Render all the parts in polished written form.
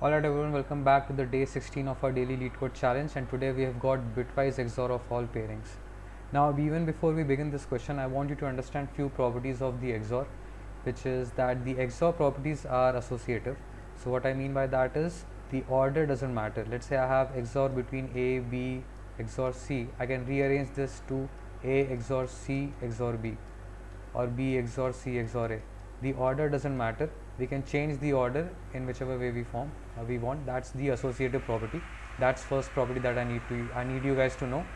Alright everyone, welcome back to the day 16 of our daily leetcode challenge, and today we have got bitwise XOR of all pairings. Now even before we begin this question, I want you to understand few properties of the XOR, which is that the XOR properties are associative. So what I mean by that is the order doesn't matter. Let's say I have XOR between A, B, XOR C. I can rearrange this to A XOR C XOR B or B XOR C XOR A. The order doesn't matter. We can change the order in whichever way we want. That's the associative property. That's first property that I need you guys to know.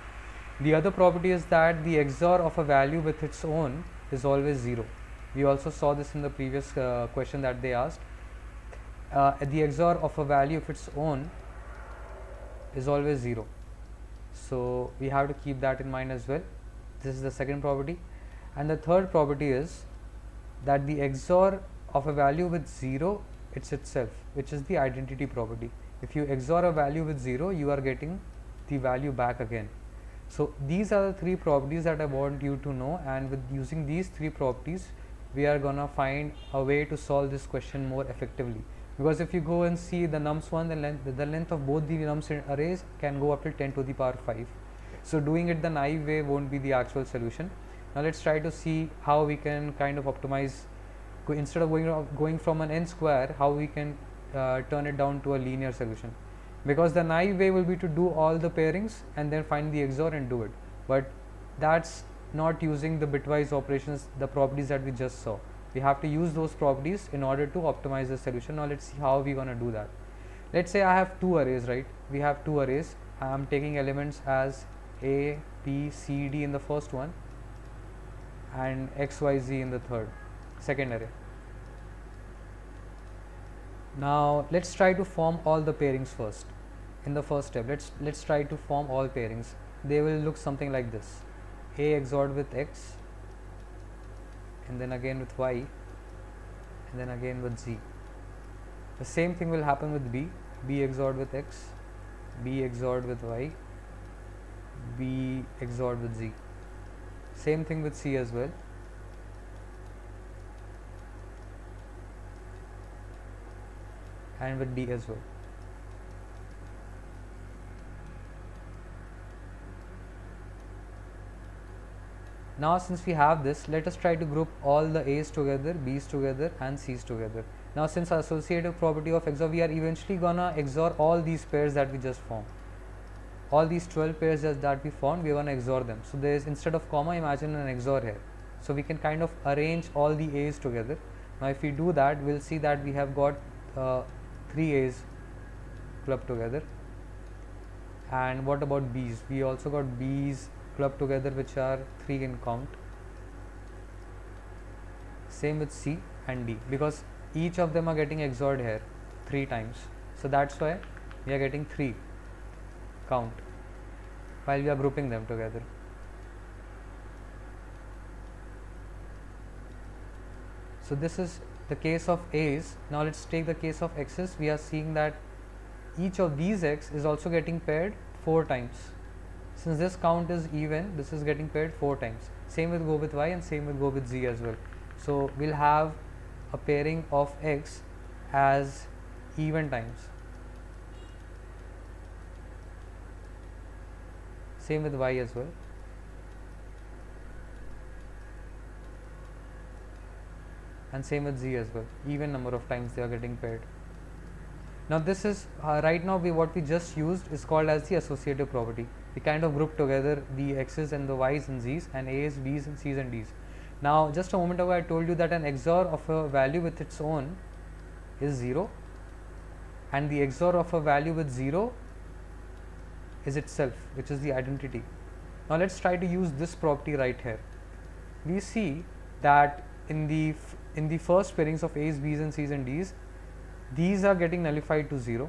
The other property is that the XOR of a value with its own is always 0. We also saw this in the previous question that they asked. The XOR of a value of its own is always 0. So we have to keep that in mind as well. This is the second property. And the third property is that the XOR of a value with 0 itself, which is the identity property. If you XOR a value with 0, you are getting the value back again. So these are the three properties that I want you to know, and with using these three properties we are gonna find a way to solve this question more effectively. Because if you go and see the nums1, the length of both the nums arrays can go up to 10 to the power 5. So doing it the naive way won't be the actual solution. Now let's try to see how we can kind of optimize, instead of going from an n square, how we can turn it down to a linear solution. Because the naive way will be to do all the pairings and then find the XOR and do it, but that's not using the bitwise operations, the properties that we just saw. We have to use those properties in order to optimize the solution. Now let's see how we're going to do that. Let's say I have two arrays, right? We have two arrays. I am taking elements as A, B, C, D in the first one and X, Y, Z in the second array. Now let's try to form all the pairings first. In the first step, let's try to form all pairings. They will look something like this: A XORed with X, and then again with Y, and then again with Z. The same thing will happen with B. B XORed with X, B XORed with Y, B XORed with Z. Same thing with C as well. And with D as well. Now since we have this, let us try to group all the A's together, B's together and C's together. Now since our associative property of XOR, we are eventually gonna XOR all these pairs that we just formed. All these 12 pairs that we formed, we are gonna XOR them. So there is, instead of comma, imagine an XOR here. So we can kind of arrange all the A's together. Now if we do that, we'll see that we have got 3 A's clubbed together. And what about B's? We also got B's clubbed together, which are 3 in count. Same with C and D, because each of them are getting XORed here 3 times. So that's why we are getting 3 count while we are grouping them together. So this is the case of A's. Now let's take the case of X's. We are seeing that each of these X is also getting paired 4 times. Since this count is even, this is getting paired 4 times. Same with go with Y and same with go with Z as well. So we'll have a pairing of X as even times. Same with Y as well. And same with Z as well. Even number of times they are getting paired. Now this is right now what we just used is called as the associative property. We kind of group together the X's and the Y's and Z's and A's, B's and C's and D's. Now just a moment ago I told you that an XOR of a value with its own is 0, and the XOR of a value with 0 is itself, which is the identity. Now let's try to use this property right here. We see that in the first pairings of A's, B's and C's and D's, these are getting nullified to 0,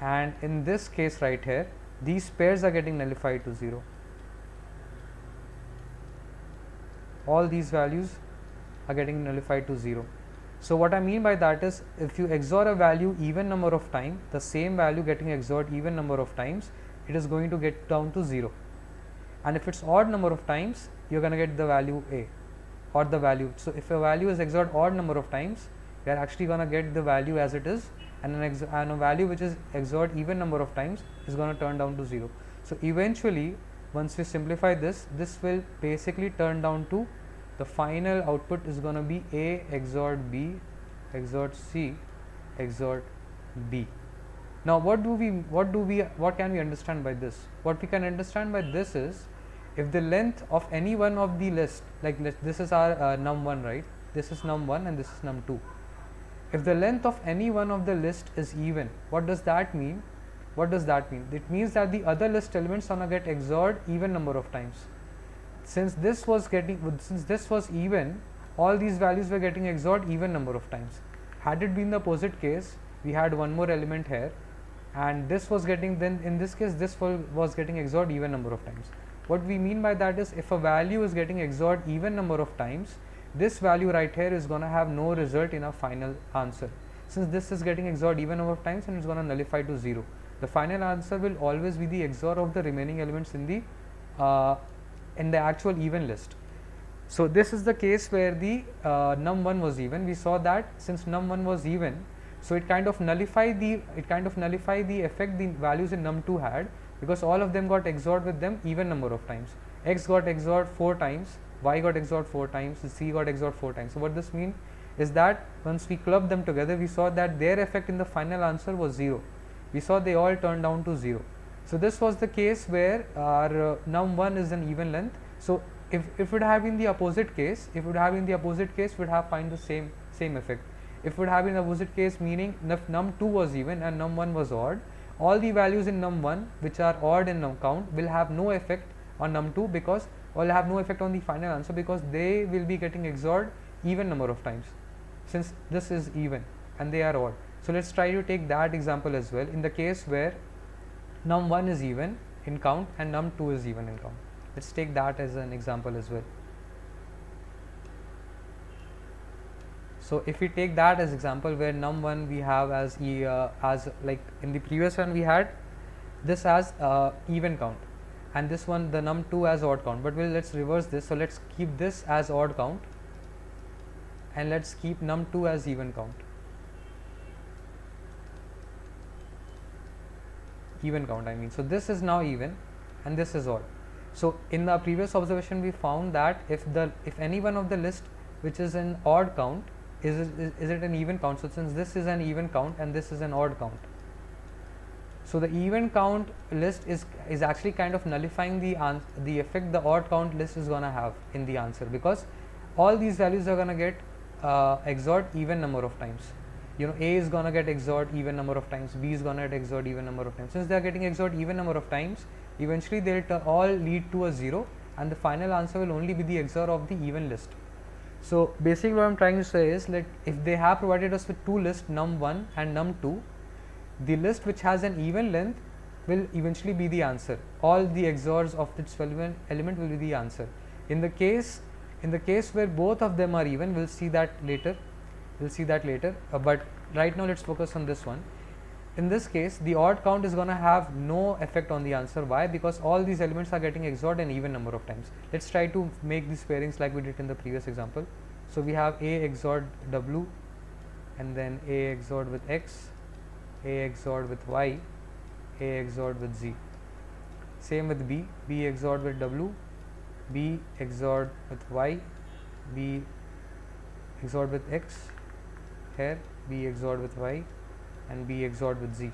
and in this case right here, these pairs are getting nullified to 0. All these values are getting nullified to 0. So what I mean by that is, if you XOR a value even number of times, the same value getting XORed even number of times, it is going to get down to 0. And if it's odd number of times, you're going to get the value A. or the value. So if a value is XORed odd number of times, we are actually going to get the value as it is, and a value which is XORed even number of times is going to turn down to 0. So eventually, once we simplify this will basically turn down to the final output is going to be A XORed B XORed C XORed B. Now what can we understand by this? What we can understand by this is, if the length of any one of the list, like this is our num1, right? This is num1 and this is num2. If the length of any one of the list is even, what does that mean? What does that mean? It means that the other list elements are going to get XORed even number of times. Since this was even, all these values were getting XORed even number of times. Had it been the opposite case, we had one more element here, and this was getting, then in this case this was getting XORed even number of times. What we mean by that is, if a value is getting XORed even number of times, this value right here is going to have no result in our final answer. Since this is getting XORed even number of times, and it's going to nullify to 0. The final answer will always be the XOR of the remaining elements in the actual even list. So this is the case where the num1 was even. We saw that since num1 was even, so it kind of nullified the effect the values in num2 had, because all of them got XORed with them even number of times. X got XORed 4 times, Y got XORed 4 times, C got XORed 4 times. So what this means is that once we clubbed them together, we saw that their effect in the final answer was 0. We saw they all turned down to 0. So this was the case where our num1 is an even length. So if it would have been the opposite case, we would have find the same effect. If it would have been the opposite case, meaning if num2 was even and num1 was odd, all the values in num1 which are odd in num count will have no effect on num2, because will have no effect on the final answer, because they will be getting XORed even number of times, since this is even and they are odd. So let's try to take that example as well, in the case where num1 is even in count and num2 is even in count. Let's take that as an example as well. So if we take that as example, where num1 we have as like in the previous one we had this as even count, and this one the num2 as odd count, but let's reverse this. So let's keep this as odd count and let's keep num2 as even count. I mean, so this is now even and this is odd. So in the previous observation we found that if any one of the list which is an odd count, is it an even count? So since this is an even count and this is an odd count, so the even count list is actually kind of nullifying the effect the odd count list is going to have in the answer, because all these values are going to get XORed even number of times. You know, A is going to get XORed even number of times, B is going to get XORed even number of times. Since they are getting XORed even number of times, eventually they will all lead to a 0, and the final answer will only be the XOR of the even list. So basically what I am trying to say is, like, if they have provided us with two lists, num1 and num2, the list which has an even length will eventually be the answer. All the XORs of its element will be the answer. In the case where both of them are even, we'll see that later. But right now let's focus on this one. In this case, the odd count is going to have no effect on the answer. Why? Because all these elements are getting XORed an even number of times. Let's try to make these pairings like we did in the previous example. So we have A XORed W, and then A XORed with X, A XORed with Y, A XORed with Z. Same with B, B XORed with W, B XORed with Y, B XORed with X, here B XORed with Y, and B XORed with Z.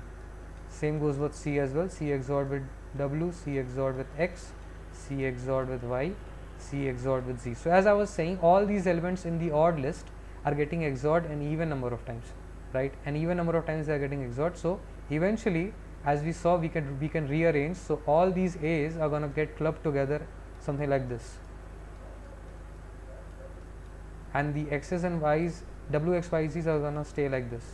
Same goes with C as well, C XORed with W, C XORed with X, C XORed with Y, C XORed with Z. So as I was saying, all these elements in the odd list are getting XORed an even number of times, right? An even number of times they are getting XORed. So eventually, as we saw, we can rearrange. So all these A's are going to get clubbed together, something like this, and the X's and Y's, W, X, Y, Z's are going to stay like this.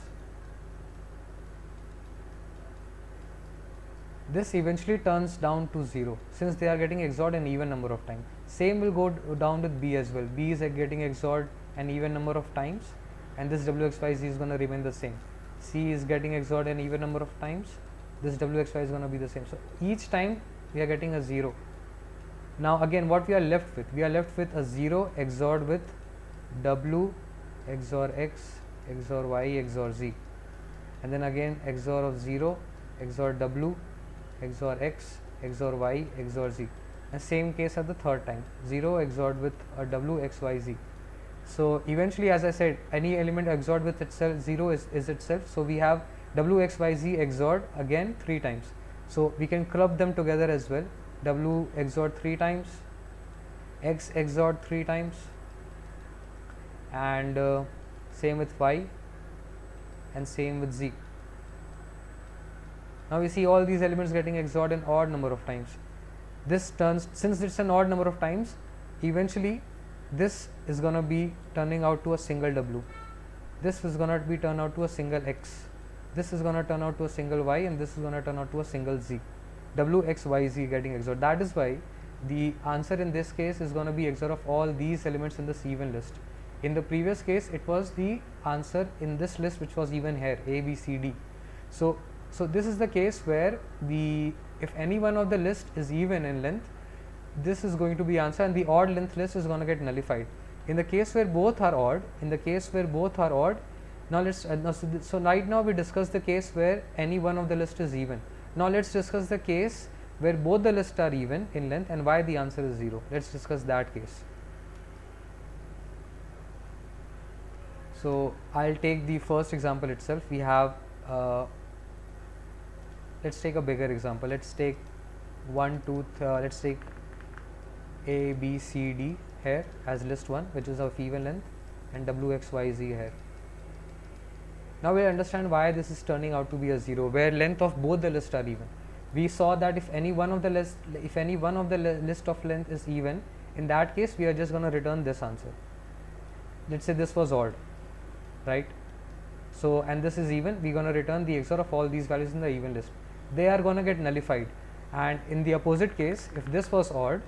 This eventually turns down to 0, since they are getting XORed an even number of times. Same will go down with B as well. B is getting XORed an even number of times, and this W, X, Y, Z is going to remain the same. C is getting XORed an even number of times, this W, X, Y is going to be the same. So each time we are getting a 0. Now again, what we are left with? We are left with a 0 XORed with W XOR X XOR Y XOR Z, and then again XOR of 0 XOR W XOR X XOR Y XOR Z, and same case at the third time, 0 XORed with a W X Y Z. So eventually, as I said, any element XORed with itself, 0 is itself. So we have W X Y Z XORed again 3 times. So we can club them together as well. W XORed 3 times, X XORed 3 times, and same with Y, and same with Z. Now we see all these elements getting XORed an odd number of times. This turns, since it's an odd number of times, eventually this is going to be turning out to a single W. This is going to be turned out to a single X. This is going to turn out to a single Y, and this is going to turn out to a single Z. W X Y Z getting XORed. That is why the answer in this case is going to be XOR of all these elements in this even list. In the previous case, it was the answer in this list which was even here, A, B, C, D. So this is the case where if any one of the list is even in length, this is going to be answer, and the odd length list is going to get nullified. In the case where both are odd, now let's so right now we discuss the case where any one of the list is even. Now let's discuss the case where both the lists are even in length and why the answer is 0. Let's discuss that case. So I'll take the first example itself. We have let's take a bigger example. Let's take let's take A, B, C, D here as list 1, which is of even length, and W, X, Y, Z here. Now we understand why this is turning out to be a 0, where length of both the lists are even. We saw that if any one of the list of length is even, in that case we are just going to return this answer. Let's say this was odd, right? So, and this is even, we are going to return the XOR of all these values in the even list. They are going to get nullified. And in the opposite case, if this was odd,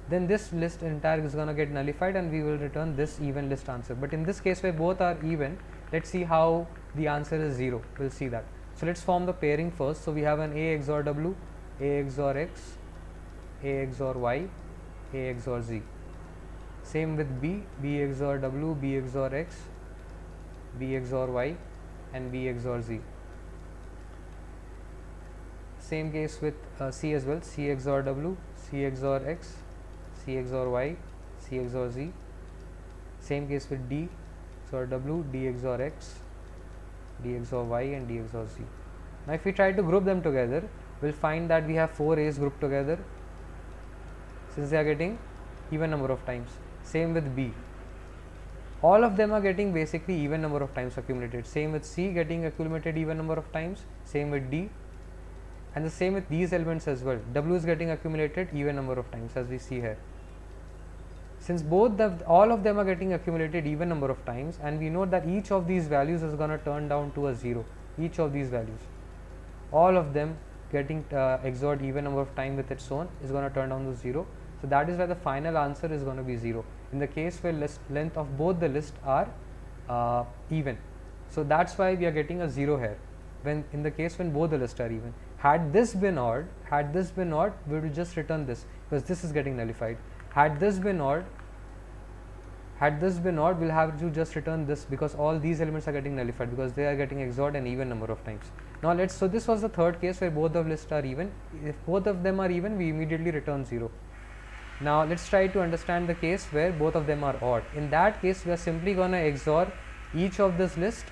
then this list entire is going to get nullified and we will return this even list answer. But in this case where both are even, let's see how the answer is 0. We'll see that. So let's form the pairing first. So we have an A XOR W, A XOR X, A XOR Y, A XOR Z. Same with B, B XOR W, B XOR X, B XOR Y, and B XOR Z. Same case with C as well, C XOR W, C XOR X, C XOR Y, C XOR Z. Same case with D XOR W, D XOR X, D XOR Y, and D XOR Z. Now if we try to group them together, we'll find that we have 4 A's grouped together since they are getting even number of times. Same with B. All of them are getting basically even number of times accumulated. Same with C, getting accumulated even number of times. Same with D. And the same with these elements as well. W is getting accumulated even number of times, as we see here. Since all of them are getting accumulated even number of times, and we know that each of these values is going to turn down to a 0. Each of these values, all of them getting XORed even number of time with its own, is going to turn down to 0. So that is why the final answer is going to be 0 in the case where length of both the lists are even. So that's why we are getting a 0 here, when in the case when both the lists are even. Had this been odd, we will just return this because this is getting nullified. Had this been odd, we'll have to just return this because all these elements are getting nullified because they are getting XORed an even number of times. Now so this was the third case where both the lists are even. If both of them are even, we immediately return 0. Now let's try to understand the case where both of them are odd. In that case, we are simply going to XOR each of this list.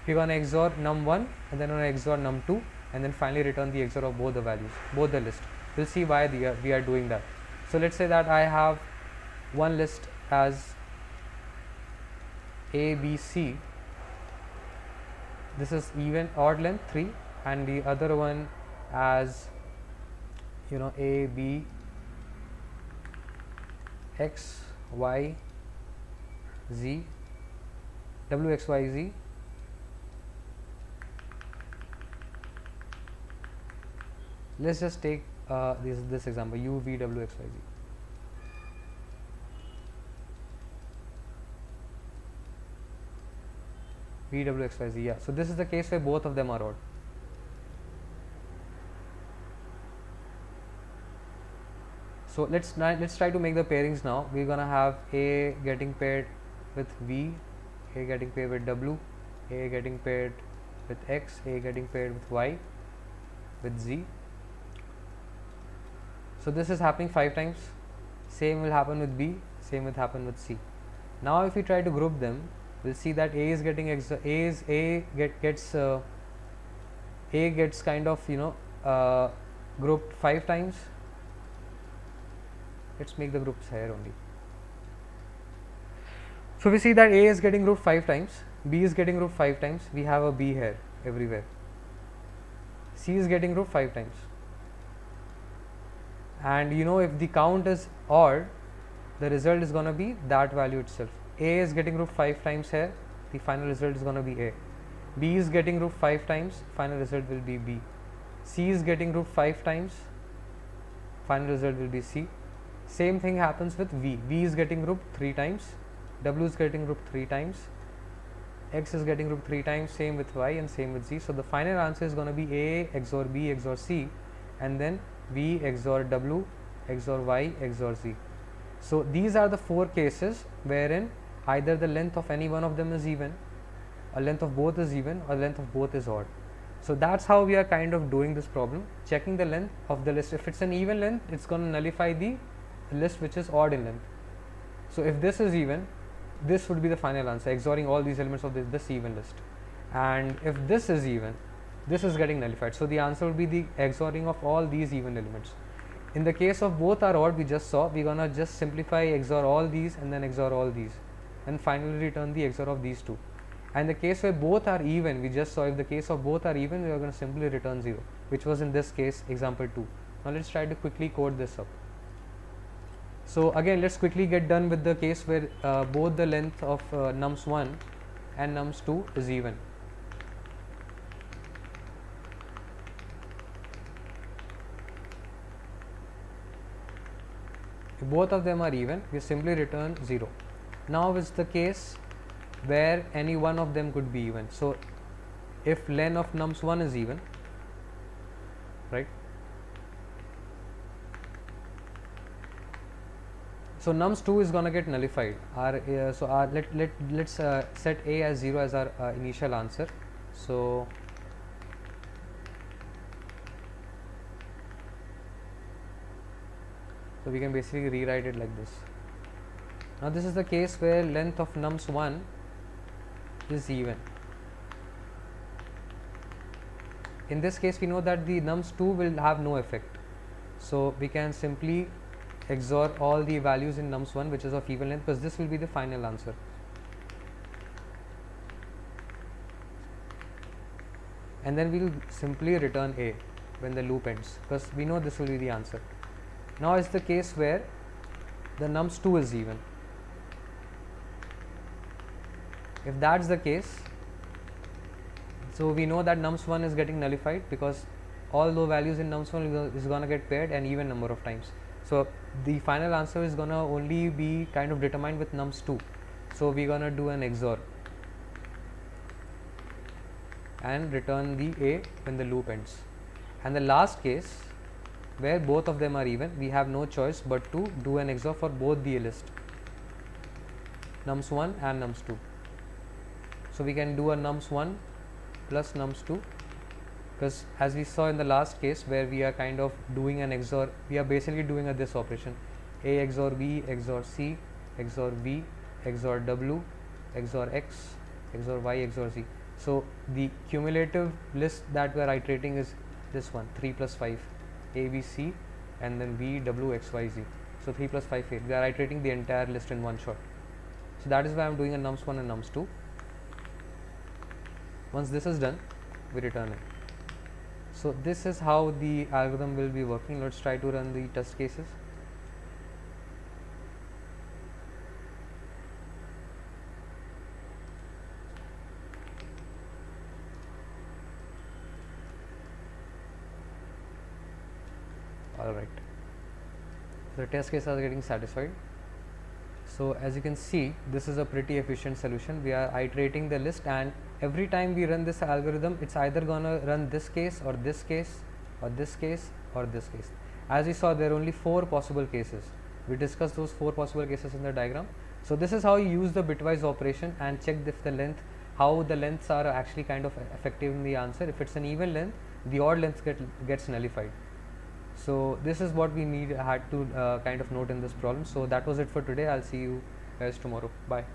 We are going to XOR num1 and then going to XOR num2 and then finally return the XOR of both the values, both the list. We'll see why we are doing that. So let's say that I have one list as A, B, C. This is even odd length 3, and the other one as A, B, X, Y, Z, W, X, Y, Z. Let's just take this example, U, V, W, X, Y, Z. V, W, X, Y, Z, yeah. So this is the case where both of them are odd. So let's try to make the pairings now. We're gonna have A getting paired with V, A getting paired with W, A getting paired with X, A getting paired with Y, with Z. So this is happening 5 times. Same will happen with B, same will happen with C. Now if we try to group them, we'll see that A is getting A gets kind of grouped 5 times. Let's make the groups here only. So we see that A is getting grouped 5 times, B is getting grouped 5 times. We have a B here everywhere. C is getting grouped 5 times. And if the count is odd, the result is going to be that value itself. A is getting grouped 5 times here, the final result is going to be A. B is getting grouped 5 times, final result will be B. C is getting grouped 5 times, final result will be C. Same thing happens with V. V is getting grouped 3 times, W is getting grouped 3 times, X is getting grouped 3 times, same with Y and same with Z. So the final answer is going to be A XOR B XOR C, and then V XOR W XOR Y XOR Z. So these are the 4 cases wherein either the length of any one of them is even, a length of both is even, or length of both is odd. So that's how we are kind of doing this problem, checking the length of the list. If it's an even length, it's going to nullify the list which is odd in length. So if this is even, this would be the final answer, XORing all these elements of this even list. And if this is even, this is getting nullified. So the answer would be the XORing of all these even elements. In the case of both are odd, we just saw, we're gonna just simplify XOR all these and then XOR all these, and finally return the XOR of these two. And the case where both are even, we just saw if the case of both are even, we are going to simply return 0, which was in this case example 2. Now let's try to quickly code this up. So again, let's quickly get done with the case where both the length of nums1 and nums2 is even. If both of them are even, we simply return 0. Now is the case where any one of them could be even. So if len of nums1 is even, right? So nums2 is going to get nullified. Let's set A as 0 as our initial answer. So we can basically rewrite it like this. Now this is the case where length of nums1 is even. In this case, we know that the nums2 will have no effect. So we can simply XOR all the values in nums1 which is of even length, because this will be the final answer. And then we will simply return A when the loop ends, because we know this will be the answer. Now is the case where the nums2 is even. If that's the case, so we know that nums1 is getting nullified, because all the values in nums1 is going to get paired an even number of times. So the final answer is going to only be kind of determined with nums2. So we're going to do an XOR and return the A when the loop ends. And the last case where both of them are even, we have no choice but to do an XOR for both the list, nums1 and nums2. So we can do a nums1 plus nums2, because as we saw in the last case where we are kind of doing an XOR, we are basically doing this operation, A XOR B XOR C XOR V XOR W XOR X XOR Y XOR Z. So the cumulative list that we are iterating is this one, 3 plus 5, A B C and then V W X Y Z. So 3 plus 5 8. We are iterating the entire list in one shot. So that is why I am doing a nums1 and nums2. Once this is done, we return it. So this is how the algorithm will be working. Let's try to run the test cases. Alright, so the test cases are getting satisfied. So as you can see, this is a pretty efficient solution. We are iterating the list, and every time we run this algorithm, it's either gonna run this case or this case or this case or this case. As we saw, there are only 4 possible cases. We discussed those 4 possible cases in the diagram. So this is how you use the bitwise operation and check if the length, how the lengths are actually kind of effective in the answer. If it's an even length, the odd length gets nullified. So this is what we had to kind of note in this problem. So that was it for today. I'll see you guys tomorrow. Bye.